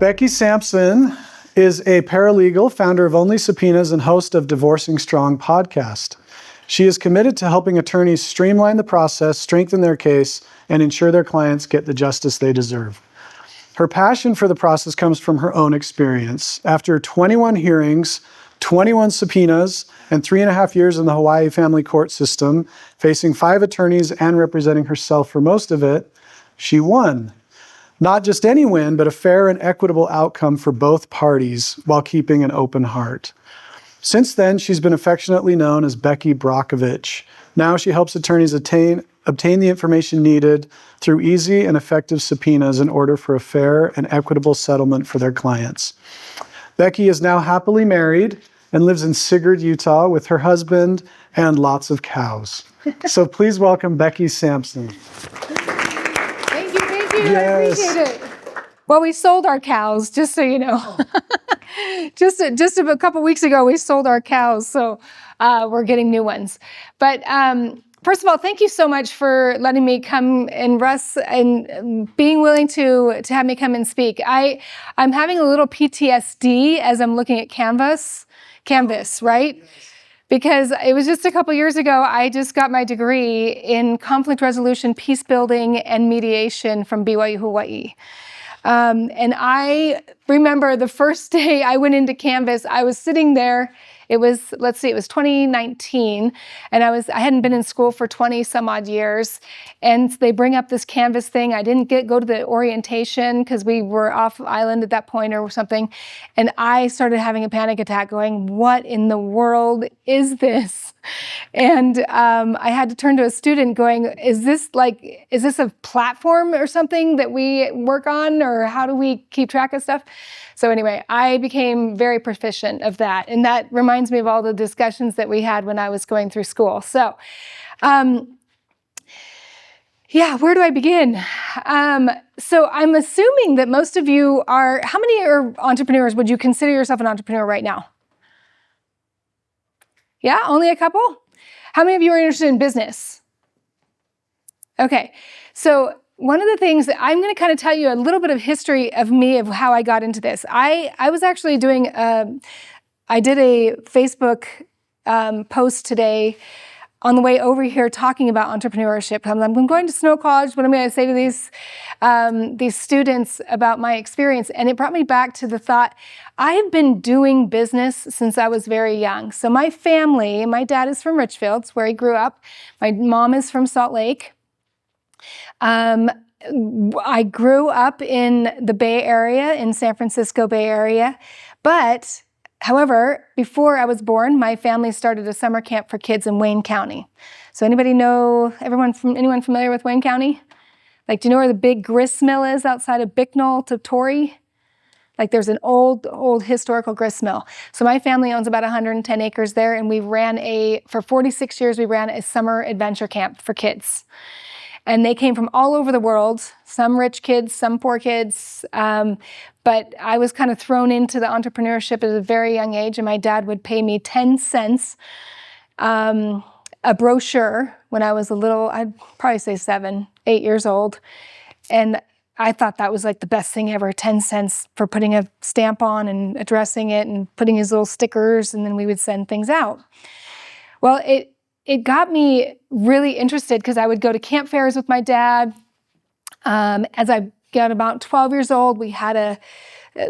Becky Sampson is a paralegal, founder of Only Subpoenas, and host of Divorcing Strong podcast. She is committed to helping attorneys streamline the process, strengthen their case, and ensure their clients get the justice they deserve. Her passion for the process comes from her own experience. After 21 hearings, 21 subpoenas, and 3.5 years in the Hawaii family court system, facing 5 attorneys and representing herself for most of it, she won. Not just any win, but a fair and equitable outcome for both parties while keeping an open heart. Since then, she's been affectionately known as Becky Brockovich. Now she helps attorneys obtain the information needed through easy and effective subpoenas in order for a fair and equitable settlement for their clients. Becky is now happily married and lives in Sigurd, Utah with her husband and lots of cows. So please welcome Becky Sampson. Yes. I appreciate it. Well, we sold our cows, just so you know. just a couple weeks ago, we sold our cows, so we're getting new ones. But first of all, thank you so much for letting me come, and Russ, and being willing to have me come and speak. I'm having a little PTSD as I'm looking at Canvas, right? Because it was just a couple years ago, I just got my degree in conflict resolution, peace building, and mediation from BYU Hawaii. And I remember the first day I went into Canvas, I was sitting there. It was 2019, and I hadn't been in school for 20 some odd years, and they bring up this Canvas thing. I didn't go to the orientation because we were off island at that point or something, and I started having a panic attack going, what in the world is this? And I had to turn to a student going, is this a platform or something that we work on, or how do we keep track of stuff? So anyway, I became very proficient of that. And that reminds me of all the discussions that we had when I was going through school. So, where do I begin? So I'm assuming that most of you how many are entrepreneurs? Would you consider yourself an entrepreneur right now? Yeah, only a couple? How many of you are interested in business? Okay, so one of the things that I'm going to kind of tell you a little bit of history of me, of how I got into this. I was actually I did a Facebook post today on the way over here talking about entrepreneurship. I'm going to Snow College, what I'm going to say to these students about my experience, and it brought me back to the thought, I have been doing business since I was very young. So my family, my dad is from Richfield, where he grew up. My mom is from Salt Lake. I grew up in the Bay Area, in San Francisco Bay Area, but however, before I was born, my family started a summer camp for kids in Wayne County. So anyone familiar with Wayne County? Do you know where the big grist mill is outside of Bicknell to Torrey? There's an old historical grist mill. So my family owns about 110 acres there, and for 46 years, we ran a summer adventure camp for kids. And they came from all over the world, some rich kids, some poor kids. But I was kind of thrown into the entrepreneurship at a very young age, and my dad would pay me 10 cents a brochure when I was I'd probably say 7, 8 years old. And I thought that was the best thing ever, 10 cents for putting a stamp on and addressing it and putting his little stickers, and then we would send things out. Well, it got me really interested because I would go to camp fairs with my dad. As I got about 12 years old, we had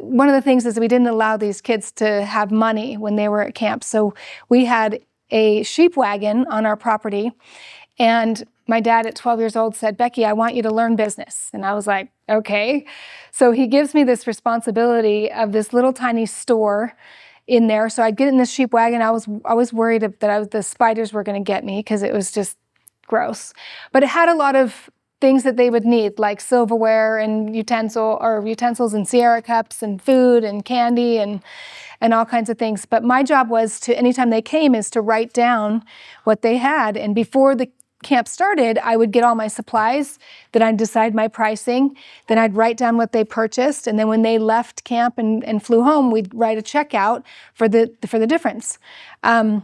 one of the things is we didn't allow these kids to have money when they were at camp. So we had a sheep wagon on our property, and my dad at 12 years old said, Becky, I want you to learn business. And I was like, okay. So he gives me this responsibility of this little tiny store in there. So I'd get in this sheep wagon. I was worried that the spiders were going to get me because it was just gross. But it had a lot of things that they would need, like silverware and utensils and Sierra cups and food and candy and all kinds of things. But my job was anytime they came, is to write down what they had. And before the camp started, I would get all my supplies, then I'd decide my pricing, then I'd write down what they purchased, and then when they left camp and flew home, we'd write a check out for the difference. At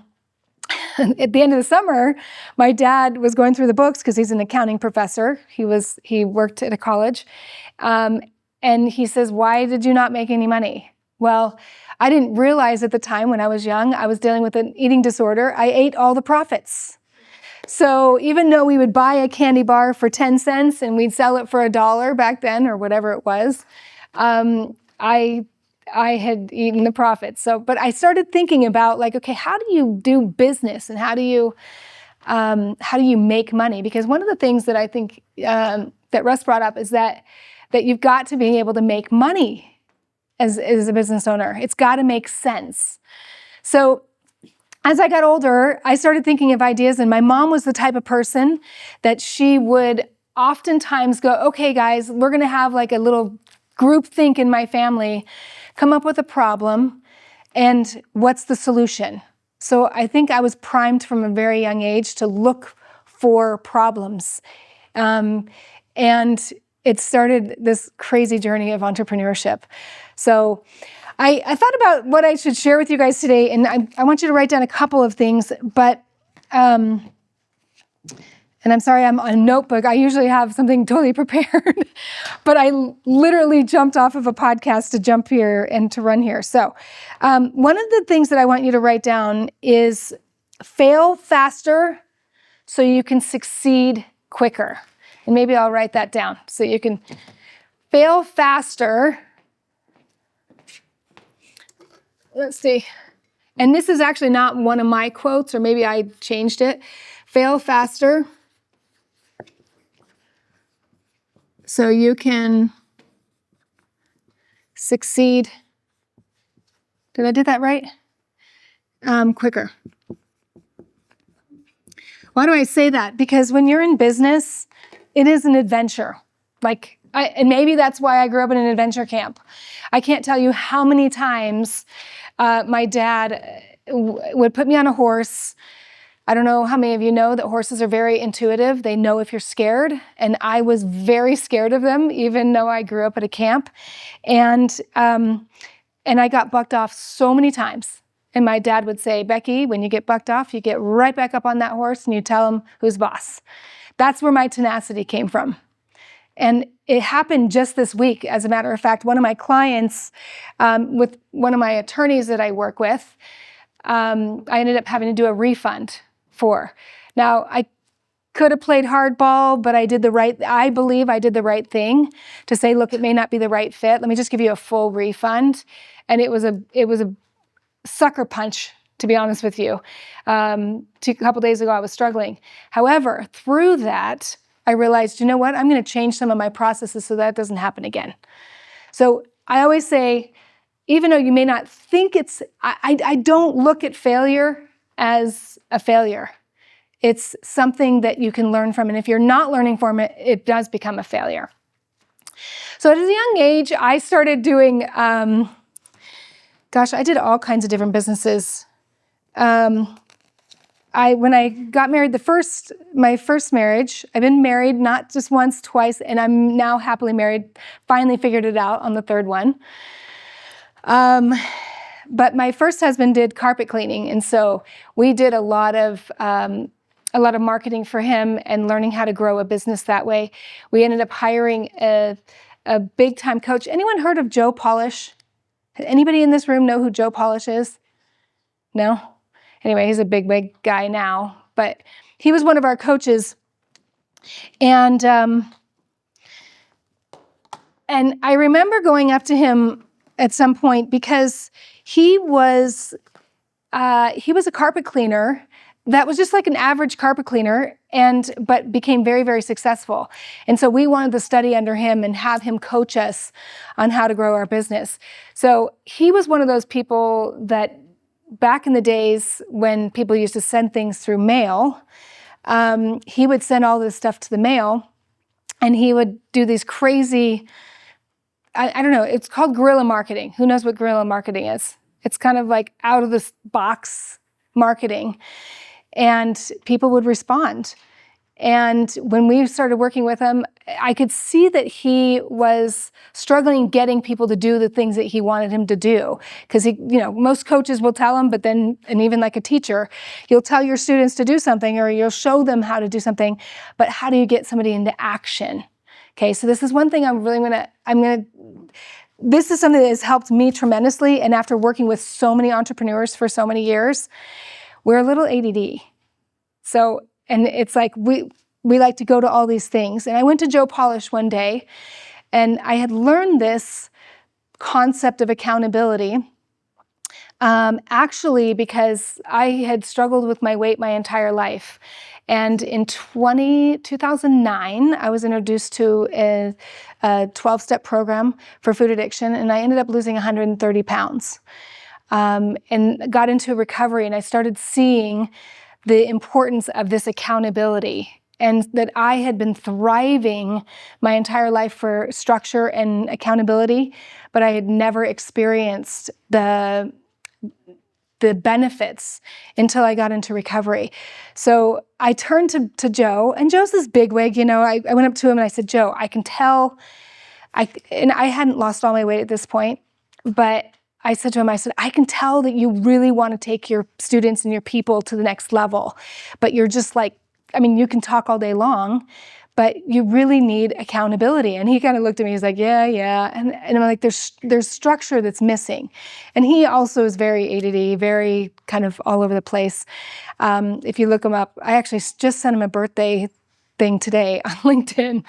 the end of the summer, my dad was going through the books because he's an accounting professor. He worked at a college. And he says, why did you not make any money? Well, I didn't realize at the time when I was young, I was dealing with an eating disorder. I ate all the profits. So even though we would buy a candy bar for 10 cents and we'd sell it for $1 back then or whatever it was, I had eaten the profits. So, but I started thinking about like, okay, how do you do business and how do you make money? Because one of the things that I think that Russ brought up is that you've got to be able to make money as a business owner. It's got to make sense. So as I got older, I started thinking of ideas, and my mom was the type of person that she would oftentimes go, okay, guys, we're going to have like a little group think in my family, come up with a problem, and what's the solution? So I think I was primed from a very young age to look for problems. And it started this crazy journey of entrepreneurship. So I thought about what I should share with you guys today, and I want you to write down a couple of things, but, and I'm sorry I'm on a notebook. I usually have something totally prepared, but I literally jumped off of a podcast to jump here and to run here. So one of the things that I want you to write down is fail faster so you can succeed quicker. And maybe I'll write that down so you can fail faster. Let's see. And this is actually not one of my quotes, or maybe I changed it. Fail faster so you can succeed. Did I do that right? Quicker. Why do I say that? Because when you're in business, it is an adventure. And maybe that's why I grew up in an adventure camp. I can't tell you how many times my dad would put me on a horse. I don't know how many of you know that horses are very intuitive. They know if you're scared, and I was very scared of them, even though I grew up at a camp. And I got bucked off so many times. And my dad would say, Becky, when you get bucked off, you get right back up on that horse and you tell him who's boss. That's where my tenacity came from. And it happened just this week. As a matter of fact, one of my clients, with one of my attorneys that I work with, I ended up having to do a refund for. Now, I could have played hardball, but I believe I did the right thing to say, look, it may not be the right fit. Let me just give you a full refund. And it was a sucker punch, to be honest with you. A couple days ago, I was struggling. However, through that, I realized, you know what? I'm going to change some of my processes so that doesn't happen again. So I always say, even though you may not think I don't look at failure as a failure. It's something that you can learn from. And if you're not learning from it, it does become a failure. So at a young age, I started doing, I did all kinds of different businesses. When I got married, my first marriage, I've been married not just once, twice, and I'm now happily married. Finally figured it out on the third one. But my first husband did carpet cleaning, and so we did a lot of marketing for him and learning how to grow a business that way. We ended up hiring a big-time coach. Anyone heard of Joe Polish? Anybody in this room know who Joe Polish is? No? Anyway, he's a big guy now, but he was one of our coaches. And I remember going up to him at some point because he was a carpet cleaner that was just like an average carpet cleaner, but became very, very successful. And so we wanted to study under him and have him coach us on how to grow our business. So he was one of those people that back in the days when people used to send things through mail, he would send all this stuff to the mail, and he would do these crazy, I don't know, it's called guerrilla marketing. Who knows what guerrilla marketing is? It's kind of like out of the box marketing. And people would respond. And when we started working with him, I could see that he was struggling getting people to do the things that he wanted him to do. Because most coaches will tell him, and even like a teacher, you'll tell your students to do something or you'll show them how to do something, but how do you get somebody into action? Okay, so this is one thing this is something that has helped me tremendously. And after working with so many entrepreneurs for so many years, we're a little ADD. So, and it's like we like to go to all these things. And I went to Joe Polish one day, and I had learned this concept of accountability, actually because I had struggled with my weight my entire life. And in 2009, I was introduced to a 12-step program for food addiction, and I ended up losing 130 pounds. And got into recovery, and I started seeing the importance of this accountability, and that I had been thriving my entire life for structure and accountability, but I had never experienced the benefits until I got into recovery. So I turned to Joe, and Joe's this bigwig, you know. I went up to him and I said, Joe, I can tell, and I hadn't lost all my weight at this point, but I said to him, I said, I can tell that you really want to take your students and your people to the next level, but you're just like, I mean, you can talk all day long, but you really need accountability. And he kind of looked at me, he's like, yeah. And I'm like, there's structure that's missing. And he also is very ADD, very kind of all over the place. If you look him up, I actually just sent him a birthday thing today on LinkedIn.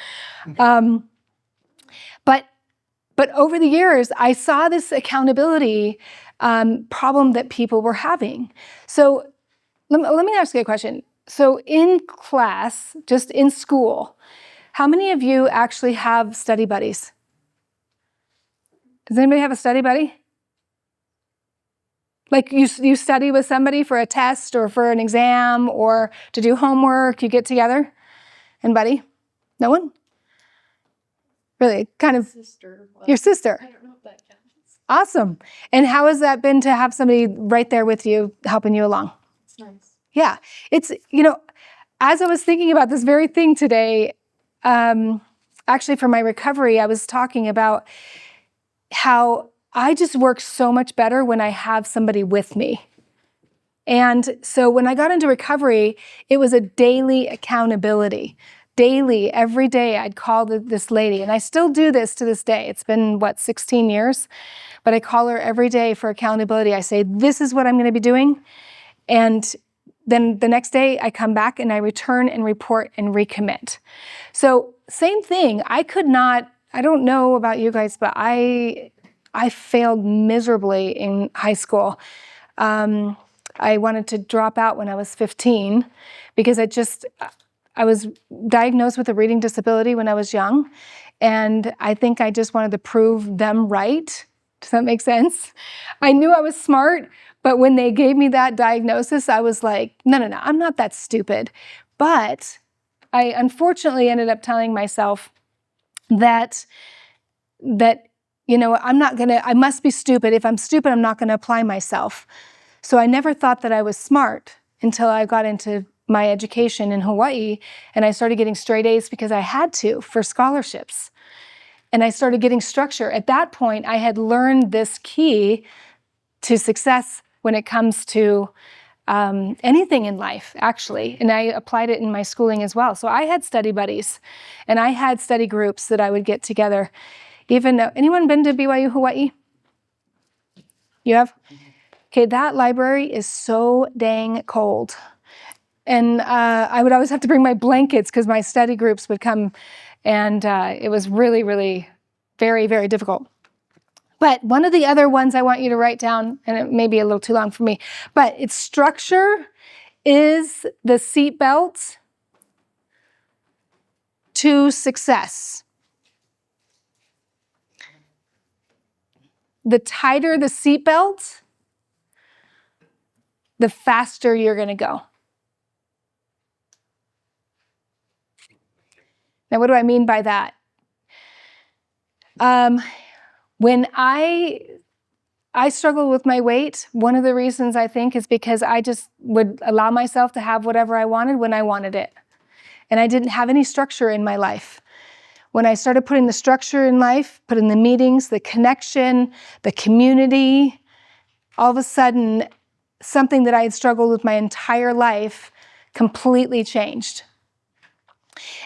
But over the years, I saw this accountability problem that people were having. So let me ask you a question. So in class, just in school, how many of you actually have study buddies? Does anybody have a study buddy? Like you study with somebody for a test or for an exam or to do homework, you get together and buddy? No one? Really? Kind of Sister. your sister? I don't know if that counts. Awesome. And how has that been to have somebody right there with you, helping you along? It's nice. Yeah. It's, you know, as I was thinking about this very thing today, actually for my recovery, I was talking about how I just work so much better when I have somebody with me. And so when I got into recovery, it was a daily accountability. Daily, every day, I'd call this lady, and I still do this to this day. It's been, 16 years? But I call her every day for accountability. I say, this is what I'm going to be doing. And then the next day, I come back and I return and report and recommit. So same thing. I don't know about you guys, but I failed miserably in high school. I wanted to drop out when I was 15 because I was diagnosed with a reading disability when I was young, and I think I just wanted to prove them right. Does that make sense? I knew I was smart, but when they gave me that diagnosis, I was like, no, I'm not that stupid. But I unfortunately ended up telling myself that you know, I must be stupid. If I'm stupid, I'm not gonna apply myself. So I never thought that I was smart until I got into my education in Hawaii, and I started getting straight A's because I had to for scholarships. And I started getting structure. At that point, I had learned this key to success when it comes to anything in life, actually. And I applied it in my schooling as well. So I had study buddies, and I had study groups that I would get together. Anyone been to BYU Hawaii? You have? Okay, that library is so dang cold. And I would always have to bring my blankets because my study groups would come, and it was really, really very, very difficult. But one of the other ones I want you to write down, and it may be a little too long for me, but its structure is the seatbelt to success. The tighter the seatbelt, the faster you're going to go. Now, what do I mean by that? When I struggled with my weight, one of the reasons I think is because I just would allow myself to have whatever I wanted when I wanted it. And I didn't have any structure in my life. When I started putting the structure in life, putting the meetings, the connection, the community, all of a sudden, something that I had struggled with my entire life completely changed.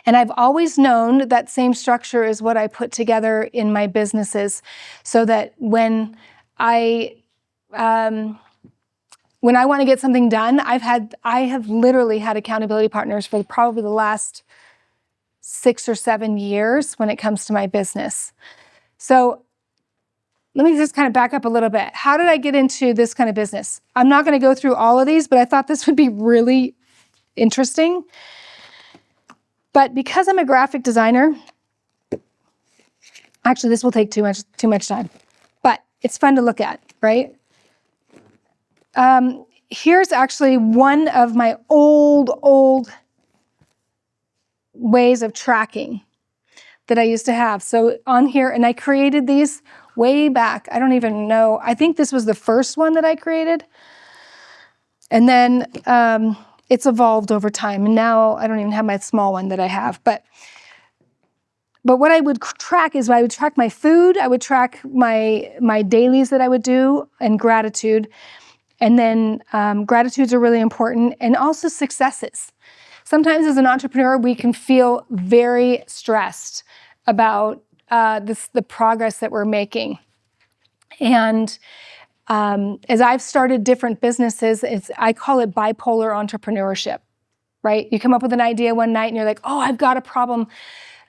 And I've always known that same structure is what I put together in my businesses, so that when I want to get something done, I have literally had accountability partners for probably the last 6 or 7 years when it comes to my business. So let me just kind of back up a little bit. How did I get into this kind of business? I'm not going to go through all of these, but I thought this would be really interesting. But because I'm a graphic designer, actually this will take too much time, but it's fun to look at, right? Here's actually one of my old ways of tracking that I used to have. So on here, and I created these way back. I don't even know. I think this was the first one that I created. And then it's evolved over time. And now I don't even have my small one that I have. But what I would track is I would track my food. I would track my dailies that I would do, and gratitude. And then gratitudes are really important, and also successes. Sometimes as an entrepreneur, we can feel very stressed about the progress that we're making. And as I've started different businesses, I call it bipolar entrepreneurship, right? You come up with an idea one night and you're like, oh, I've got a problem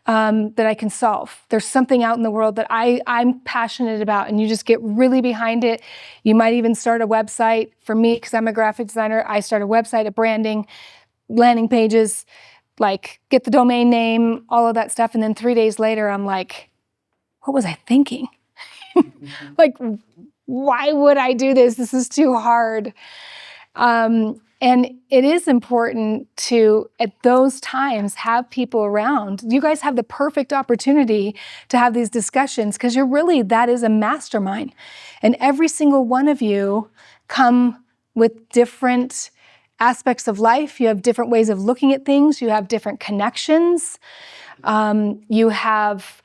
that I can solve. There's something out in the world that I'm passionate about, and you just get really behind it. You might even start a website. For me, because I'm a graphic designer, I start a website, a branding, landing pages, like get the domain name, all of that stuff. And then 3 days later, I'm like, what was I thinking? Like, why would I do this? This is too hard. And it is important to, at those times, have people around. You guys have the perfect opportunity to have these discussions, because that is a mastermind. And every single one of you come with different aspects of life. You have different ways of looking at things. You have different connections. You have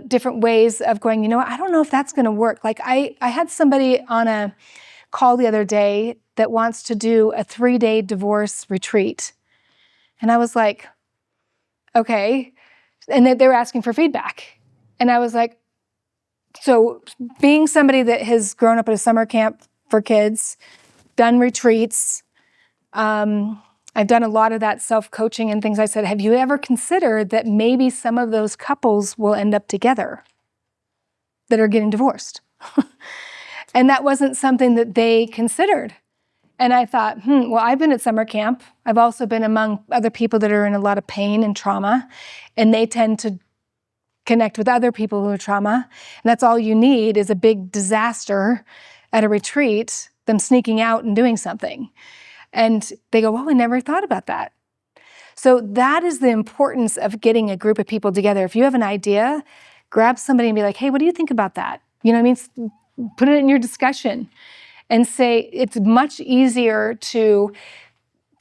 different ways of going, I don't know if that's going to work. Like I had somebody on a call the other day that wants to do a 3-day divorce retreat. And I was like, okay. And they were asking for feedback. And I was like, so being somebody that has grown up at a summer camp for kids, done retreats, I've done a lot of that self-coaching and things. I said, have you ever considered that maybe some of those couples will end up together that are getting divorced? And that wasn't something that they considered. And I thought, well, I've been at summer camp. I've also been among other people that are in a lot of pain and trauma, and they tend to connect with other people who are trauma. And that's all you need is a big disaster at a retreat, them sneaking out and doing something. And they go, well, I never thought about that. So that is the importance of getting a group of people together. If you have an idea, grab somebody and be like, hey, what do you think about that? You know what I mean? Put it in your discussion and say, it's much easier to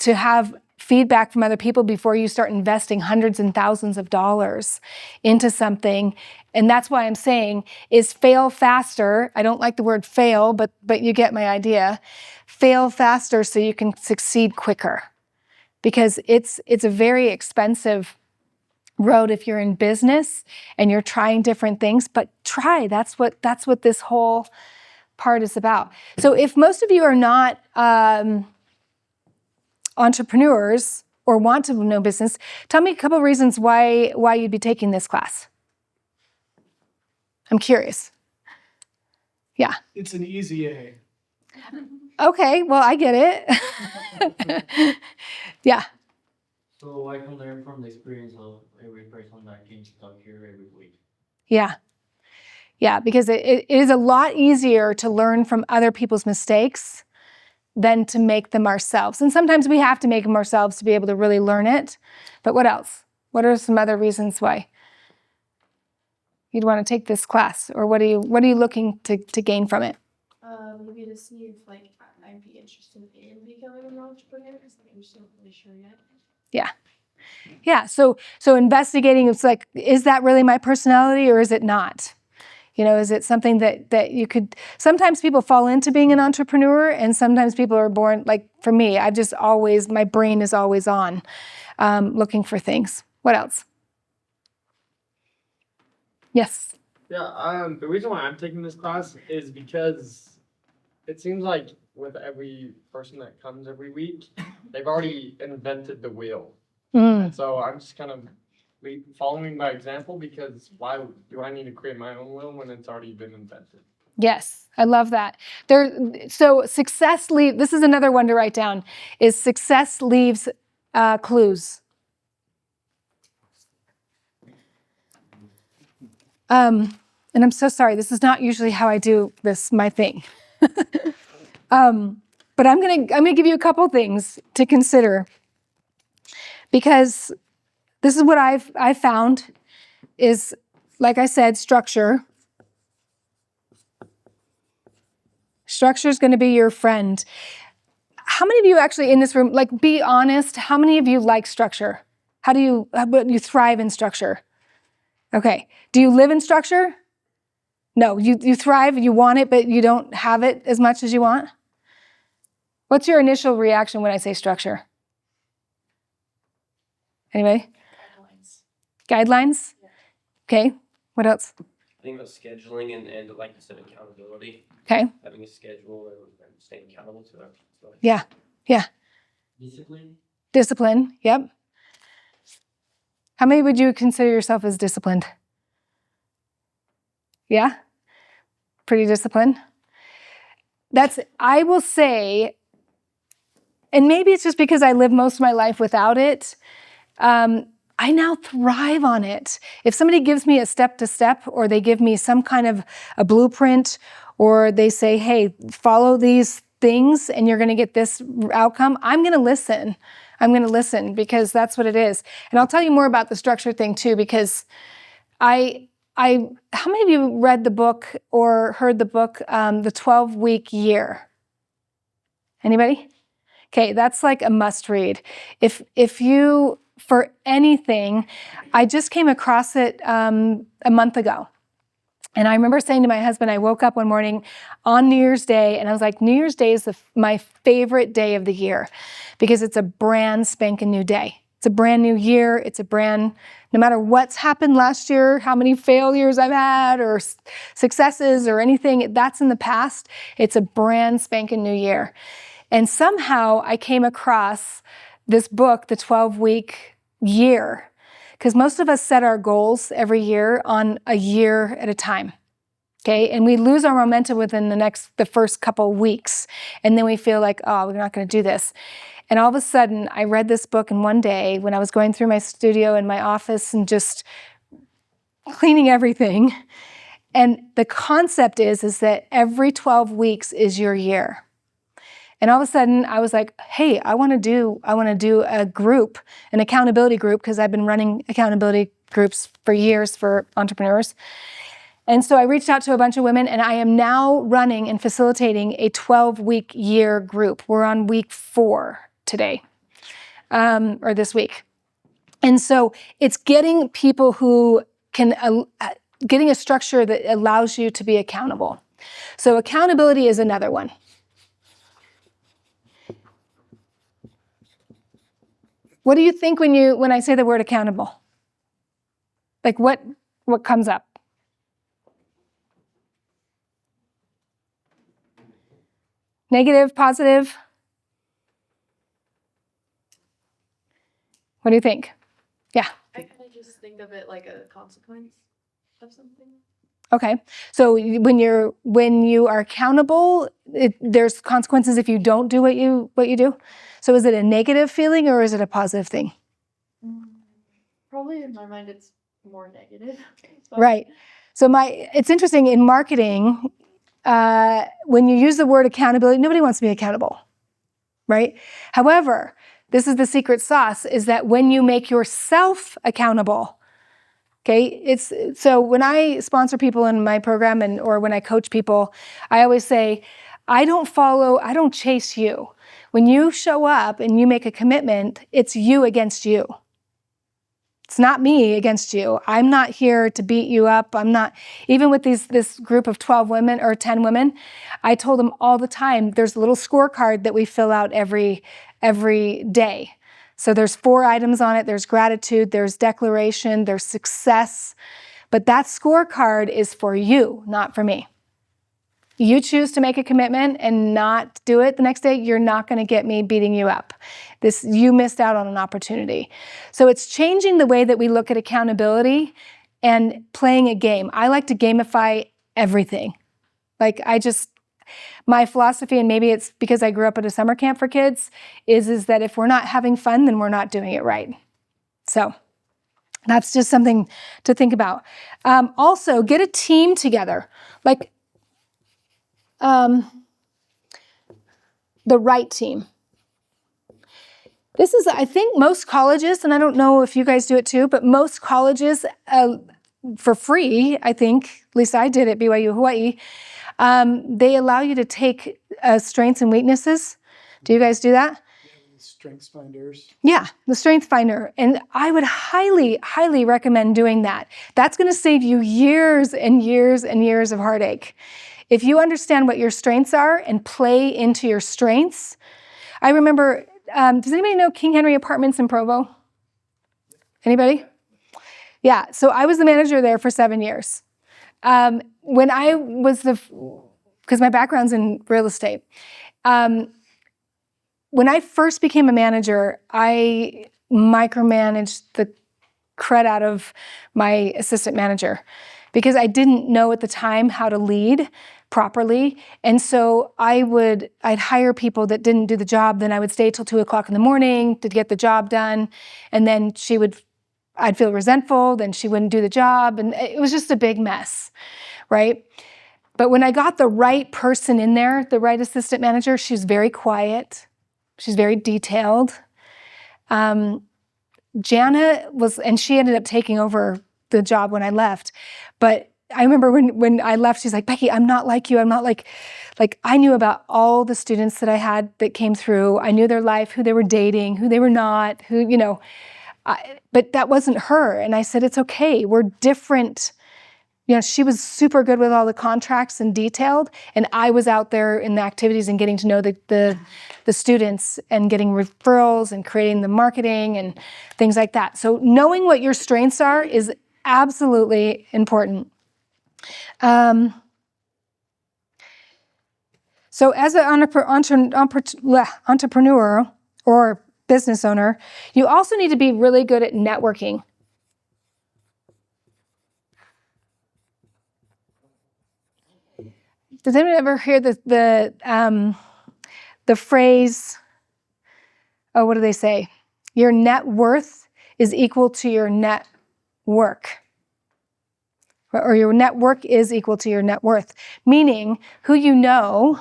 have feedback from other people before you start investing hundreds and thousands of dollars into something. And that's why I'm saying is fail faster. I don't like the word fail, but you get my idea. Fail faster so you can succeed quicker. Because it's a very expensive road if you're in business and you're trying different things, but try. That's what this whole part is about. So if most of you are not entrepreneurs or want to know business, tell me a couple of reasons why you'd be taking this class. I'm curious. Yeah. It's an easy A. Okay, well, I get it. Yeah. So I can learn from the experience of every person that came stuck here every week. Yeah. Yeah, because it is a lot easier to learn from other people's mistakes than to make them ourselves. And sometimes we have to make them ourselves to be able to really learn it. But what else? What are some other reasons why you'd want to take this class? Or what are you looking to gain from it? Maybe to see if I'd be interested in becoming an entrepreneur, because I'm just not really sure yet. Yeah. Yeah. So investigating, it's like, is that really my personality or is it not? Is it something that you could, sometimes people fall into being an entrepreneur and sometimes people are born, like for me, my brain is always on looking for things. What else? Yes. Yeah, the reason why I'm taking this class is because it seems like with every person that comes every week, they've already invented the wheel. And so I'm just kind of following by example, because why do I need to create my own wheel when it's already been invented? Yes, I love that. This is another one to write down, is success leaves clues. And I'm so sorry, this is not usually how I do this, my thing. But I'm gonna give you a couple things to consider, because this is what I've found is, like I said, structure. Structure is going to be your friend. How many of you actually in this room, like, be honest, how many of you like structure? How do you thrive in structure? Okay. Do you live in structure? No, you thrive, you want it, but you don't have it as much as you want? What's your initial reaction when I say structure? Anybody? Guidelines? Yeah. Okay. What else? I think about scheduling and like you said, accountability. Okay. Having a schedule and staying accountable to it. So Yeah. Discipline. Yep. How many would you consider yourself as disciplined? Yeah? Pretty disciplined? I will say, and maybe it's just because I lived most of my life without it, I now thrive on it. If somebody gives me a step-to-step, or they give me some kind of a blueprint, or they say, hey, follow these things and you're going to get this outcome, I'm going to listen. I'm going to listen, because that's what it is. And I'll tell you more about the structure thing too, because how many of you read the book or heard the book, The 12-Week Year? Anybody? Okay, that's like a must read. If you, for anything, I just came across it a month ago. And I remember saying to my husband, I woke up one morning on New Year's Day, and I was like, New Year's Day is my favorite day of the year, because it's a brand spanking new day. It's a brand new year. No matter what's happened last year, how many failures I've had or successes or anything, that's in the past. It's a brand spanking new year. And somehow I came across this book, The 12-Week Year, because most of us set our goals every year on a year at a time. Okay, and we lose our momentum within the first couple of weeks, and then we feel like, oh, we're not going to do this. And all of a sudden, I read this book in one day when I was going through my studio and my office and just cleaning everything. And the concept is that every 12 weeks is your year. And all of a sudden, I was like, hey, I want to do a group, an accountability group, because I've been running accountability groups for years for entrepreneurs. And so I reached out to a bunch of women, and I am now running and facilitating a 12-week year group. We're on week 4 today, or this week. And so it's getting people who can, getting a structure that allows you to be accountable. So accountability is another one. What do you think when I say the word accountable? Like what comes up? Negative, positive? What do you think? Yeah. I kind of just think of it like a consequence of something. Okay. So when you are accountable, there's consequences if you don't do what you do. So is it a negative feeling or is it a positive thing? Probably in my mind it's more negative. Right. So it's interesting in marketing, when you use the word accountability, nobody wants to be accountable, right? However, this is the secret sauce, is that when you make yourself accountable, okay, so when I sponsor people in my program or when I coach people, I always say, I don't chase you. When you show up and you make a commitment, it's you against you. It's not me against you. I'm not here to beat you up. I'm not, even with this group of 12 women or 10 women, I told them all the time, there's a little scorecard that we fill out every day. So there's 4 items on it. There's gratitude, there's declaration, there's success. But that scorecard is for you, not for me. You choose to make a commitment and not do it the next day, you're not going to get me beating you up. You missed out on an opportunity. So it's changing the way that we look at accountability and playing a game. I like to gamify everything. Like my philosophy, and maybe it's because I grew up at a summer camp for kids, is that if we're not having fun, then we're not doing it right. So that's just something to think about. Also, get a team together. Like, the right team. This is, I think most colleges, and I don't know if you guys do it too, but most colleges for free, I think, at least I did at BYU Hawaii, they allow you to take strengths and weaknesses. Do you guys do that? Strengths finders. Yeah, the strength finder. And I would highly, highly recommend doing that. That's going to save you years and years and years of heartache. If you understand what your strengths are and play into your strengths. I remember, does anybody know King Henry Apartments in Provo? Anybody? Yeah, so I was the manager there for 7 years. When I was because my background's in real estate. When I first became a manager, I micromanaged the crud out of my assistant manager because I didn't know at the time how to lead properly. And so I'd hire people that didn't do the job. Then I would stay till 2:00 in the morning to get the job done. And then I'd feel resentful. Then she wouldn't do the job. And it was just a big mess, right? But when I got the right person in there, the right assistant manager, she was very quiet. She's very detailed. Jana and she ended up taking over the job when I left. But I remember when I left, she's like, Becky, I'm not like you. I'm not like I knew about all the students that I had that came through. I knew their life, who they were dating, who they were not, but that wasn't her. And I said, it's okay. We're different. She was super good with all the contracts and detailed. And I was out there in the activities and getting to know the students and getting referrals and creating the marketing and things like that. So knowing what your strengths are is absolutely important. So as an entrepreneur or business owner, you also need to be really good at networking. Does anyone ever hear the phrase, what do they say? Your net worth is equal to your net work. Or your network is equal to your net worth, meaning who you know,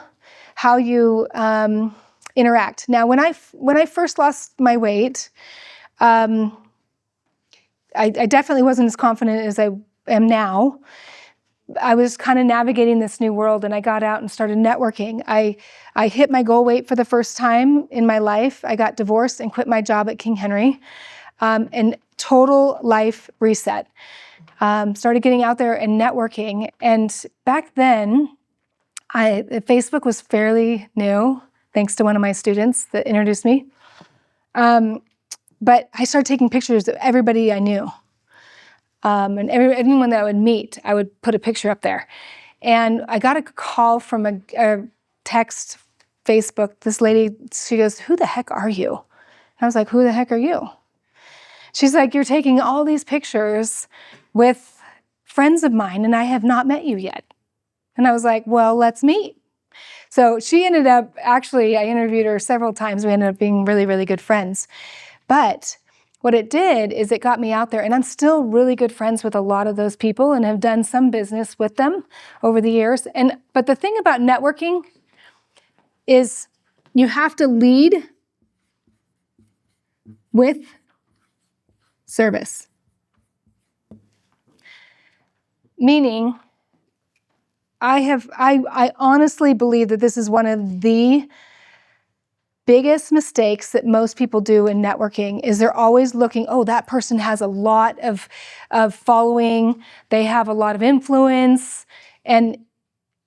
how you interact. Now, when I first lost my weight, I definitely wasn't as confident as I am now. I was kind of navigating this new world, and I got out and started networking. I hit my goal weight for the first time in my life. I got divorced and quit my job at King Henry, and total life reset. Started getting out there and networking. And back then, Facebook was fairly new, thanks to one of my students that introduced me. But I started taking pictures of everybody I knew. And anyone that I would meet, I would put a picture up there. And I got a call from a text, Facebook. This lady, she goes, "Who the heck are you?" And I was like, "Who the heck are you?" She's like, "You're taking all these pictures with friends of mine, and I have not met you yet." And I was like, "Well, let's meet." So she ended up, actually, I interviewed her several times. We ended up being really, really good friends. But what it did is it got me out there, and I'm still really good friends with a lot of those people and have done some business with them over the years. But the thing about networking is you have to lead with service. Meaning, I honestly believe that this is one of the biggest mistakes that most people do in networking is they're always looking, oh, that person has a lot of following, they have a lot of influence, and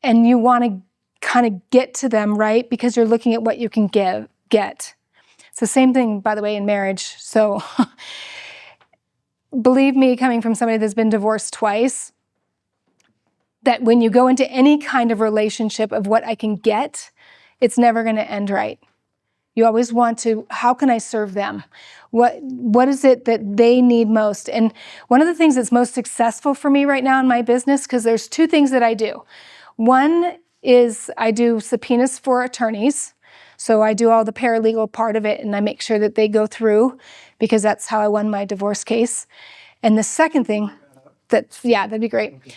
you want to kind of get to them, right? Because you're looking at what you can get. It's the same thing, by the way, in marriage. So believe me, coming from somebody that's been divorced twice, that when you go into any kind of relationship of what I can get, it's never going to end right. You always want to, how can I serve them? What is it that they need most? And one of the things that's most successful for me right now in my business, because there's two things that I do. One is I do subpoenas for attorneys. So I do all the paralegal part of it, and I make sure that they go through, because that's how I won my divorce case. And the second thing, that'd be great. Okay.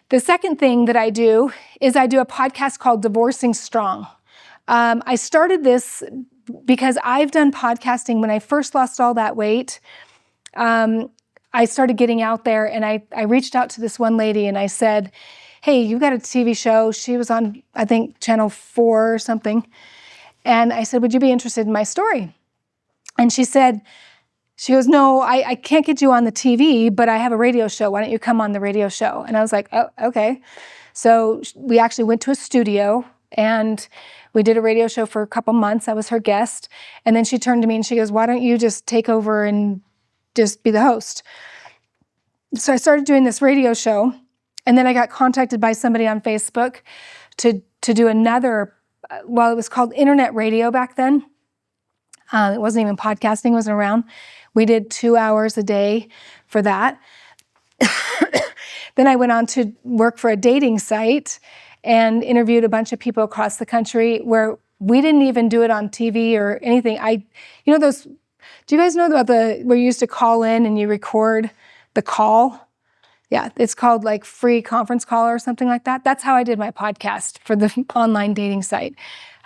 The second thing that I do is I do a podcast called Divorcing Strong. I started this because I've done podcasting when I first lost all that weight. I started getting out there, and I reached out to this one lady and I said, hey, you got a TV show. She was on, I think, Channel 4 or something. And I said, would you be interested in my story? And she goes, no, I can't get you on the TV, but I have a radio show. Why don't you come on the radio show? And I was like, oh, okay. So we actually went to a studio and we did a radio show for a couple months. I was her guest. And then she turned to me and she goes, why don't you just take over and just be the host? So I started doing this radio show. And then I got contacted by somebody on Facebook to do another, well, it was called internet radio back then. It wasn't even podcasting, wasn't around. We did 2 hours a day for that. Then I went on to work for a dating site and interviewed a bunch of people across the country where we didn't even do it on TV or anything. Do you guys know about where you used to call in and you record the call? Yeah, it's called like free conference call or something like that. That's how I did my podcast for the online dating site.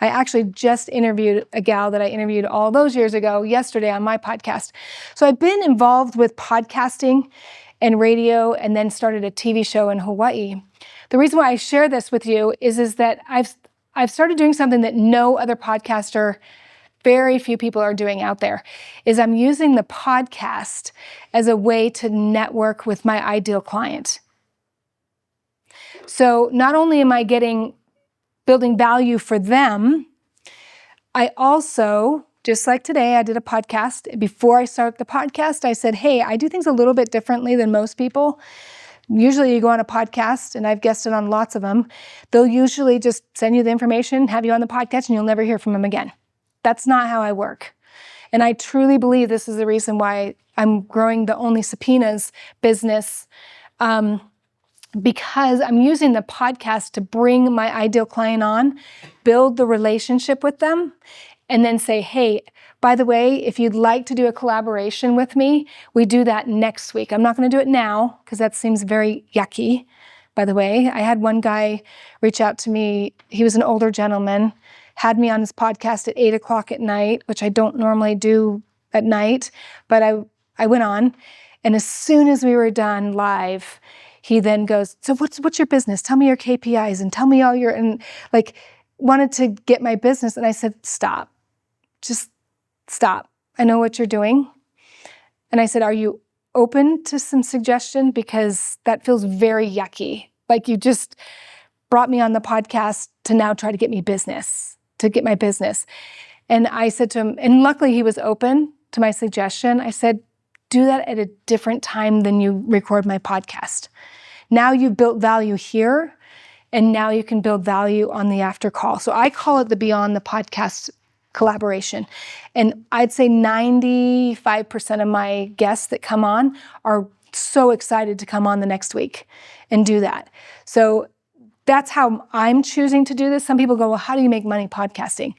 I actually just interviewed a gal that I interviewed all those years ago yesterday on my podcast. So I've been involved with podcasting and radio and then started a TV show in Hawaii. The reason why I share this with you is that I've started doing something that no other podcaster, very few people are doing out there, is I'm using the podcast as a way to network with my ideal client. So not only am I building value for them, I also, just like today, I did a podcast. Before I start the podcast, I said, hey, I do things a little bit differently than most people. Usually you go on a podcast, and I've guested on lots of them. They'll usually just send you the information, have you on the podcast, and you'll never hear from them again. That's not how I work. And I truly believe this is the reason why I'm growing the Only Subpoenas business, because I'm using the podcast to bring my ideal client on, build the relationship with them, and then say, hey, by the way, if you'd like to do a collaboration with me, we do that next week. I'm not going to do it now because that seems very yucky, by the way. I had one guy reach out to me. He was an older gentleman, had me on his podcast at 8 o'clock at night, which I don't normally do at night, but I went on. And as soon as we were done live, he then goes, so what's your business? Tell me your KPIs and tell me all your, and like wanted to get my business. And I said, stop, just stop. I know what you're doing. And I said, are you open to some suggestion? Because that feels very yucky. Like you just brought me on the podcast to now try to get me business, to get my business. And I said to him, and luckily he was open to my suggestion. I said, do that at a different time than you record my podcast. Now you've built value here, and now you can build value on the after call. So I call it the Beyond the Podcast collaboration. And I'd say 95% of my guests that come on are so excited to come on the next week and do that. So that's how I'm choosing to do this. Some people go, well, how do you make money podcasting?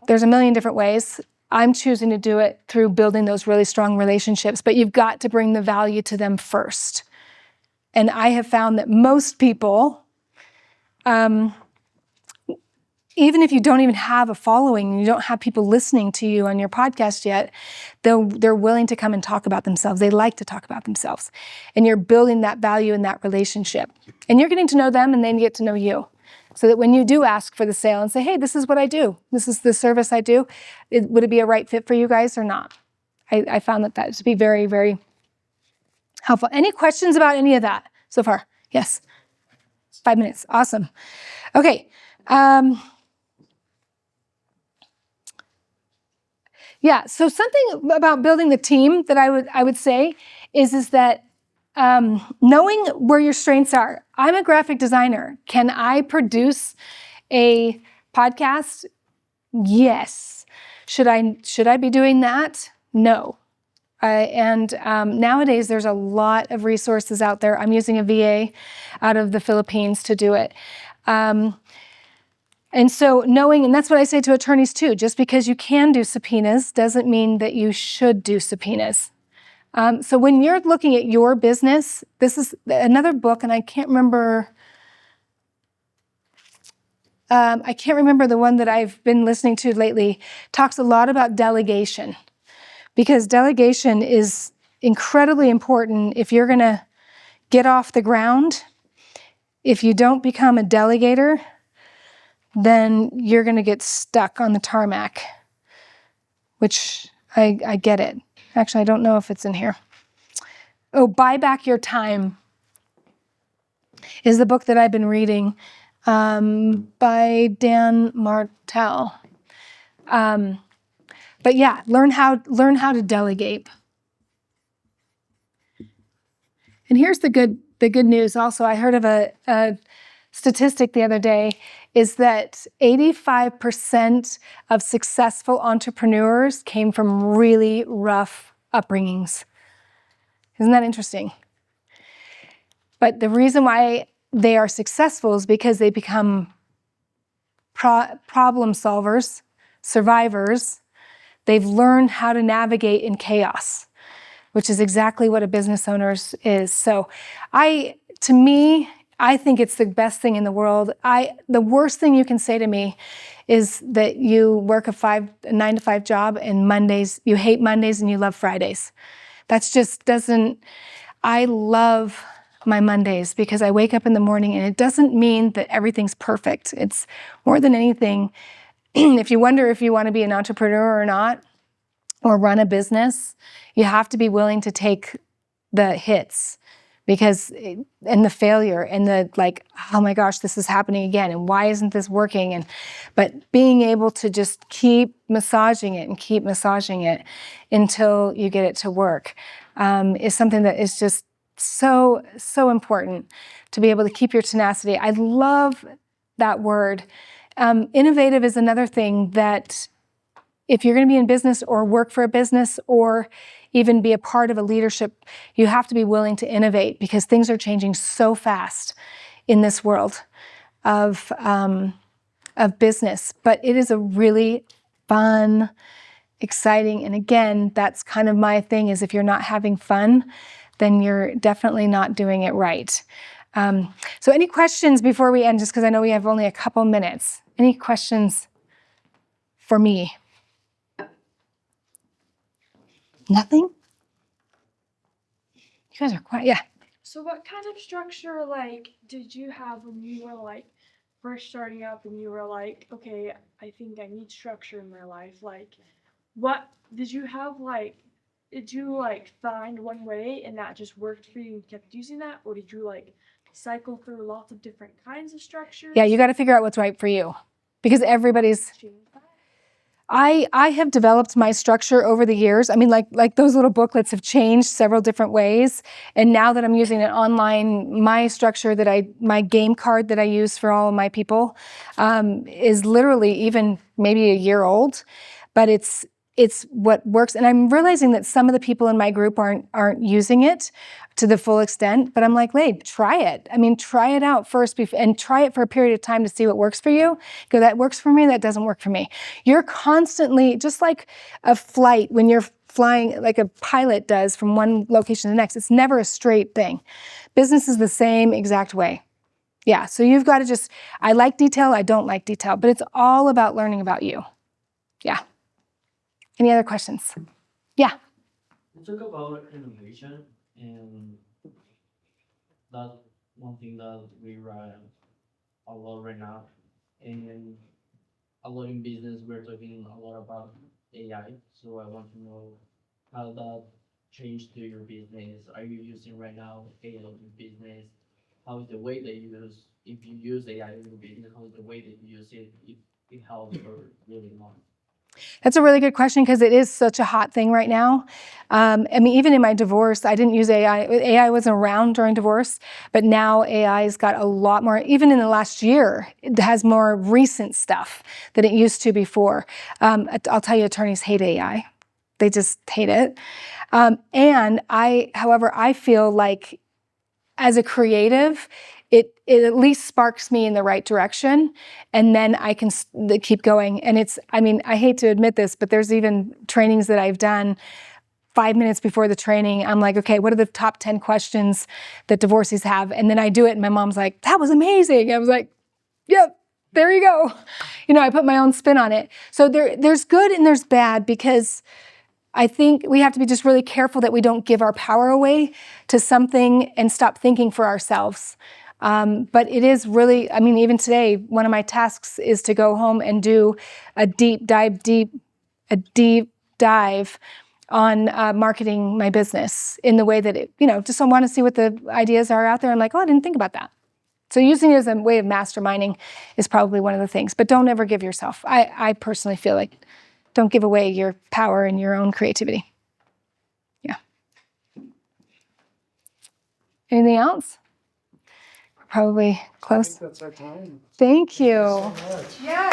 There's a million different ways. I'm choosing to do it through building those really strong relationships, but you've got to bring the value to them first. And I have found that most people, even if you don't even have a following, you don't have people listening to you on your podcast yet, they're willing to come and talk about themselves. They like to talk about themselves. And you're building that value in that relationship. And you're getting to know them, and they get to know you. So that when you do ask for the sale and say, hey, this is what I do, this is the service I do, would it be a right fit for you guys or not? I found that to be very, very helpful. Any questions about any of that so far? Yes. 5 minutes. Awesome. Okay. Yeah. So something about building the team that I would say is that knowing where your strengths are. I'm a graphic designer. Can I produce a podcast? Yes. Should I be doing that? No. And nowadays, there's a lot of resources out there. I'm using a VA out of the Philippines to do it. And so knowing, and that's what I say to attorneys too, just because you can do subpoenas doesn't mean that you should do subpoenas. So when you're looking at your business, this is another book, and I can't remember the one that I've been listening to lately, talks a lot about delegation. Because delegation is incredibly important if you're going to get off the ground. If you don't become a delegator, then you're going to get stuck on the tarmac, which I get it. Actually, I don't know if it's in here. Oh, Buy Back Your Time is the book that I've been reading by Dan Martell. But yeah, learn how to delegate. And here's the good news also. I heard of a statistic the other day is that 85% of successful entrepreneurs came from really rough upbringings. Isn't that interesting? But the reason why they are successful is because they become problem solvers, survivors. They've learned how to navigate in chaos, which is exactly what a business owner is. So to me, I think it's the best thing in the world. The worst thing you can say to me is that you work a 9-to-5 job and Mondays, you hate Mondays and you love Fridays. That's just I love my Mondays because I wake up in the morning and it doesn't mean that everything's perfect. It's more than anything, if you wonder if you want to be an entrepreneur or not, or run a business, you have to be willing to take the hits and the failure and the oh my gosh, this is happening again. And why isn't this working? But being able to just keep massaging it until you get it to work is something that is just so, so important to be able to keep your tenacity. I love that word. Innovative is another thing that if you're going to be in business or work for a business or even be a part of a leadership, you have to be willing to innovate because things are changing so fast in this world of business. But it is a really fun, exciting, and again, that's kind of my thing is if you're not having fun, then you're definitely not doing it right. So any questions before we end, just because I know we have only a couple minutes. Any questions for me? Nothing? You guys are quiet. Yeah. So what kind of structure did you have when you were first starting up and you were okay, I think I need structure in my life? What did you have did you find one way and that just worked for you and kept using that? Or did you cycle through lots of different kinds of structures? Yeah, you got to figure out what's right for you because everybody's I have developed my structure over the years. I mean, like those little booklets have changed several different ways. And now that I'm using it online, my structure my game card that I use for all of my people is literally even maybe a year old, but it's what works. And I'm realizing that some of the people in my group aren't using it to the full extent, but I'm like, hey, try it. I mean, try it out first and try it for a period of time to see what works for you. Go, that works for me, that doesn't work for me. You're constantly, just like a flight, when you're flying like a pilot does from one location to the next, it's never a straight thing. Business is the same exact way. Yeah, so you've got to I like detail, I don't like detail, but it's all about learning about you. Yeah. Any other questions? Yeah. You talk about innovation, and that's one thing that we rely a lot right now. And a lot in business, we're talking a lot about AI. So I want to know how that changed to your business. Are you using right now AI in your business? How is the way that you use, if you use AI in your business, how is the way that you use it, if it helps or really not? That's a really good question because it is such a hot thing right now. I mean, even in my divorce, I didn't use AI. AI wasn't around during divorce, but now AI's got a lot more, even in the last year, it has more recent stuff than it used to before. I'll tell you, attorneys hate AI. They just hate it. However, I feel like as a creative, it at least sparks me in the right direction, and then I can keep going. And I mean, I hate to admit this, but there's even trainings that I've done 5 minutes before the training. I'm like, okay, what are the top 10 questions that divorcees have? And then I do it, and my mom's like, that was amazing. I was like, yep, there you go. You know, I put my own spin on it. So there's good and there's bad, because I think we have to be just really careful that we don't give our power away to something and stop thinking for ourselves. But it is really, I mean, even today, one of my tasks is to go home and do a deep dive on marketing my business in the way that it, you know, just I want to see what the ideas are out there. I'm like, oh, I didn't think about that. So using it as a way of masterminding is probably one of the things. But don't ever give yourself. I personally feel like don't give away your power and your own creativity. Yeah. Anything else? We're probably I close. think that's our time. Thank you. So much. Yeah.